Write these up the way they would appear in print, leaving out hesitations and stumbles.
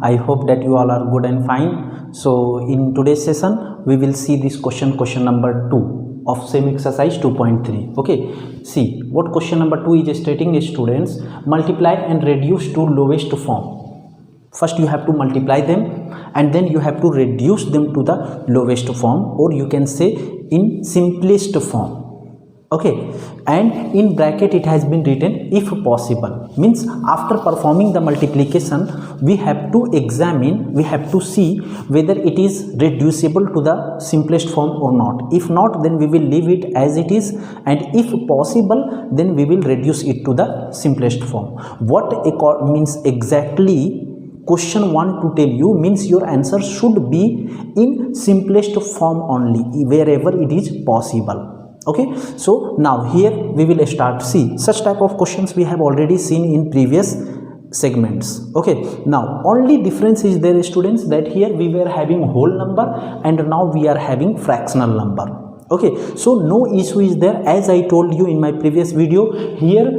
I hope that you all are good and fine. So in today's session we will see this question number 2 of same exercise 2.3. okay, see what question number 2 is stating is, students, multiply and reduce to lowest form. First you have to multiply them and then you have to reduce them to the lowest form, or you can say in simplest form. Okay, and in bracket it has been written if possible, means after performing the multiplication we have to examine, we have to see whether it is reducible to the simplest form or not. If not, then we will leave it as it is, and if possible then we will reduce it to the simplest form. What means exactly question want to tell you means your answer should be in simplest form only wherever it is possible. Okay, so now here we will start. See, such type of questions we have already seen in previous segments. Okay, now only difference is there, students, that here we were having whole number and now we are having fractional number. Okay, so no issue is there. As I told you in my previous video, here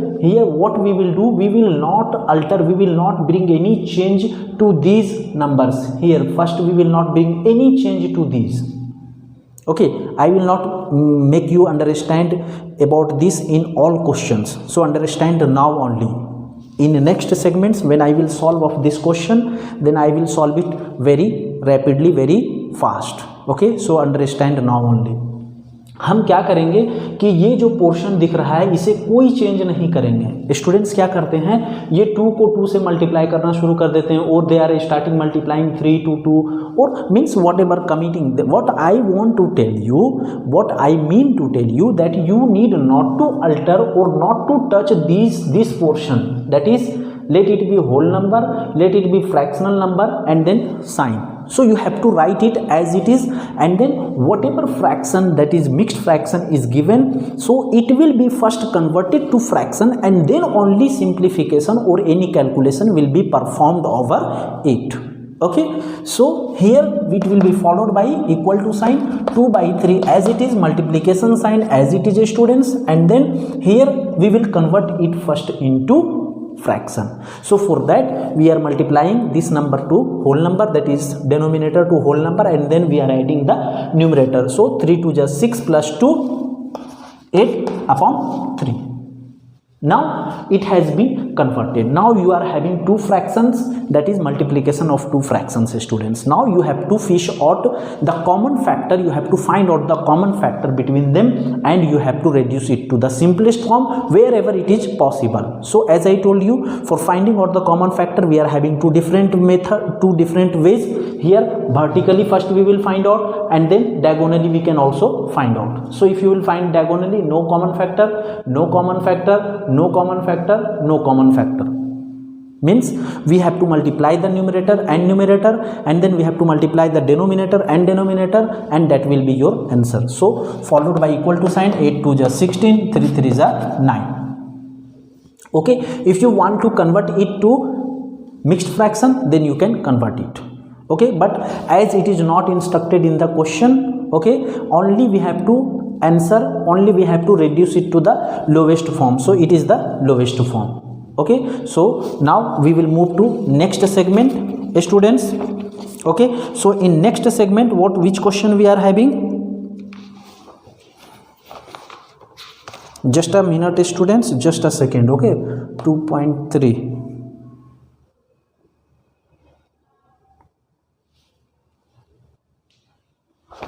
what we will do, we will not alter, we will not bring any change to these numbers. Here first we will not bring any change to these. Okay, I will not make you understand about this in all questions, so understand now only. In next segments when I will solve of this question, then I will solve it very rapidly, very fast. Okay, so understand now only. हम क्या करेंगे कि ये जो portion दिख रहा है इसे कोई चेंज नहीं करेंगे. स्टूडेंट्स क्या करते हैं, ये 2 को 2 से मल्टीप्लाई करना शुरू कर देते हैं, और they are starting multiplying 3 to 2, और means whatever committing. What I want to tell you, what I mean to tell you, that you need not to alter or not to touch this portion, that is let it be whole number, let it be fractional number, and then sign. So you have to write it as it is, and then whatever fraction, that is mixed fraction, is given, so it will be first converted to fraction and then only simplification or any calculation will be performed over it. Okay, so here it will be followed by equal to sign, 2 by 3 as it is, multiplication sign as it is, students, and then here we will convert it first into fraction. So for that we are multiplying this number to whole number, that is denominator to whole number, and then we are adding the numerator. So 3 to just 6 plus 2, 8 upon 3. Now it has been converted. Now you are having two fractions, that is multiplication of two fractions, students. Now you have to fish out the common factor, you have to find out the common factor between them, and you have to reduce it to the simplest form wherever it is possible. So as I told you, for finding out the common factor we are having two different ways. Here vertically first we will find out, and then diagonally we can also find out. So if you will find diagonally, no common factor, no common factor, no common factor, no common factor, means we have to multiply the numerator and numerator, and then we have to multiply the denominator and denominator, and that will be your answer. So followed by equal to sign, 8 2 is 16, 3 3 is 9. Okay, if you want to convert it to mixed fraction, then you can convert it. Okay, but as it is not instructed in the question, okay, only we have to answer, only we have to reduce it to the lowest form, so it is the lowest form. Okay, so now we will move to next segment, students. Okay, so in next segment which question we are having, just a minute, students, just a second. Okay, 2.3.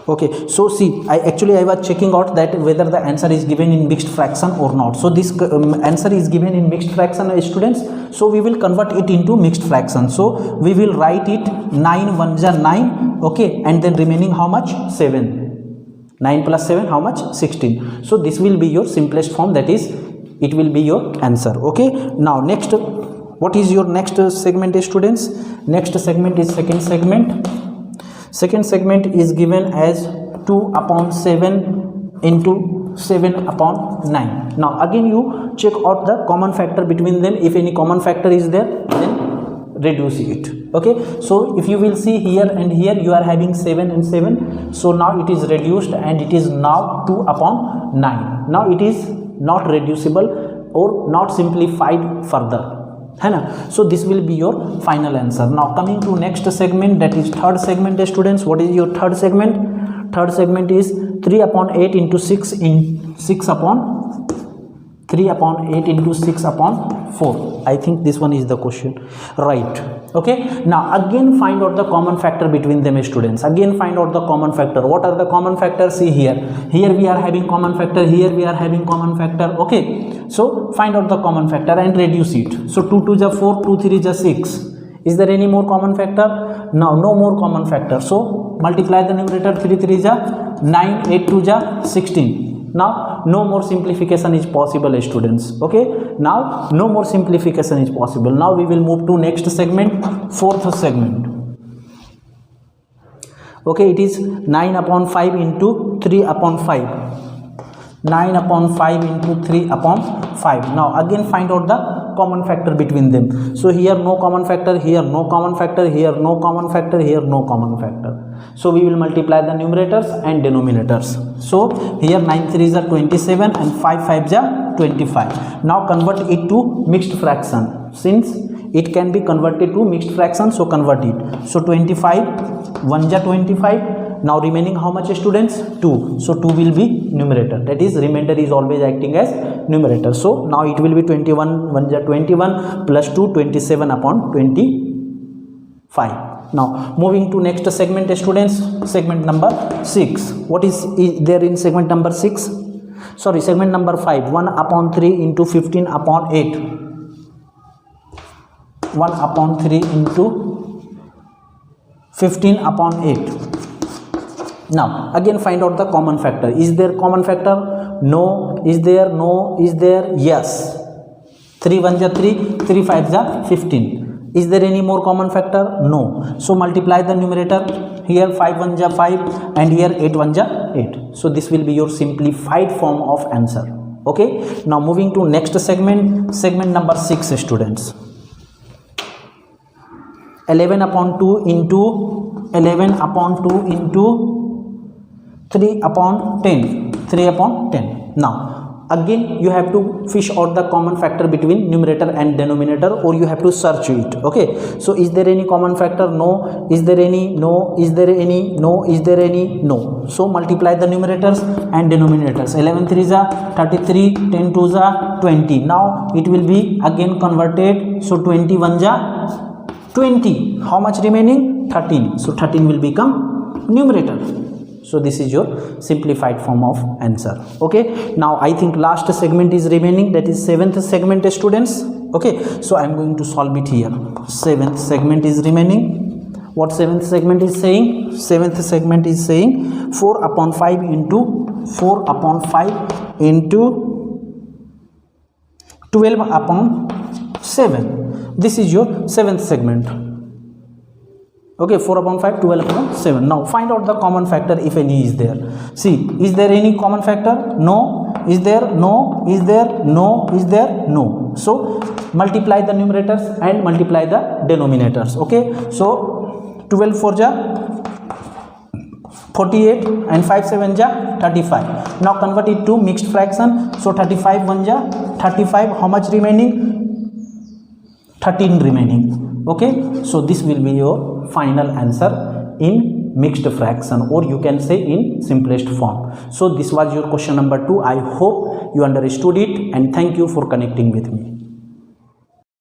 Okay, so see, I was checking out that whether the answer is given in mixed fraction or not. So this answer is given in mixed fraction, students, so we will convert it into mixed fraction. So we will write it 9 1 is 9. Okay, and then remaining how much, 7. 9 plus 7 how much, 16. So this will be your simplest form, that is it will be your answer. Okay, now next, what is your next segment, students? Next segment is second segment. Second segment is given as 2 upon 7 into 7 upon 9. Now again you check out the common factor between them. If any common factor is there, then reduce it. Okay, so if you will see here and here you are having 7 and 7, so now it is reduced and it is now 2 upon 9. Now it is not reducible or not simplified further. है ना. So this will be your final answer. Now coming to next segment, that is third segment students. What is your third segment? Third segment is 3 upon 8 into 6 in 6 upon 3 upon 8 into 6 upon 4. I think this one is the question, right? Okay, now again find out the common factor between them students. Again find out the common factor. What are the common factors? See here we are having common factor, here we are having common factor. Okay, so find out the common factor and reduce it. So 2 2 is 4, 2 3 is 6. Is there any more common factor? Now no more common factor. So multiply the numerator. 3 3 is 9, 8 2 is 16. Now no more simplification is possible students. Okay, now no more simplification is possible. Now we will move to next segment, fourth segment. Okay, it is 9 upon 5 into 3 upon 5. 9 upon 5 into 3 upon 5. Now again find out the common factor between them. So here no common factor, here no common factor, here no common factor, here no common factor. So we will multiply the numerators and denominators. So here 9 3 is 27 and 5 5 is 25. Now convert it to mixed fraction. Since it can be converted to mixed fraction, so convert it. So 25 1 is 25. Now remaining how much students? 2. So 2 will be numerator, that is remainder is always acting as numerator. So now it will be 21 1 is 21 plus 2 27 upon 25. Now moving to next segment students, segment number 6. What is there in segment number 6? Sorry, segment number 5. 1 upon 3 into 15 upon 8. 1 upon 3 into 15 upon 8. Now again find out the common factor. Is there common factor? No. Is there? No. Is there? Yes. 3 1 is 3, 3 5 is 15. Is there any more common factor? No. So multiply the numerator. Here 5 1 is 5 and here 8 1 is 8. So this will be your simplified form of answer. Okay, now moving to next segment, segment number 6 students. 11 upon 2 into 11 upon 2 into 3 upon 10. 3 upon 10. Now again you have to fish out the common factor between numerator and denominator, or you have to search it. Okay, so is there any common factor? No. Is there any? No. Is there any? No. Is there any? No. So multiply the numerators and denominators. 11 3 is 33, 10 2 is 20. Now it will be again converted. So 21 is 20. How much remaining? 13. So 13 will become numerator. So this is your simplified form of answer. Okay, now I think last segment is remaining, that is 7th segment students. Okay, so I am going to solve it here. 7th segment is remaining. What 7th segment is saying? 7th segment is saying 4 upon 5 into 4 upon 5 into 12 upon 7. This is your 7th segment. Okay, 4 upon 5, 12 upon 7. Now find out the common factor if any is there. See, is there any common factor? No. Is there? No. Is there? No. Is there? No. So multiply the numerators and multiply the denominators. Okay, so 12 4 ja 48 and 5 7 ja 35. Now convert it to mixed fraction. So 35 1 ja 35. How much remaining? 13 remaining. Okay, so this will be your final answer in mixed fraction, or you can say in simplest form. So this was your question number 2. I hope you understood it, and thank you for connecting with me.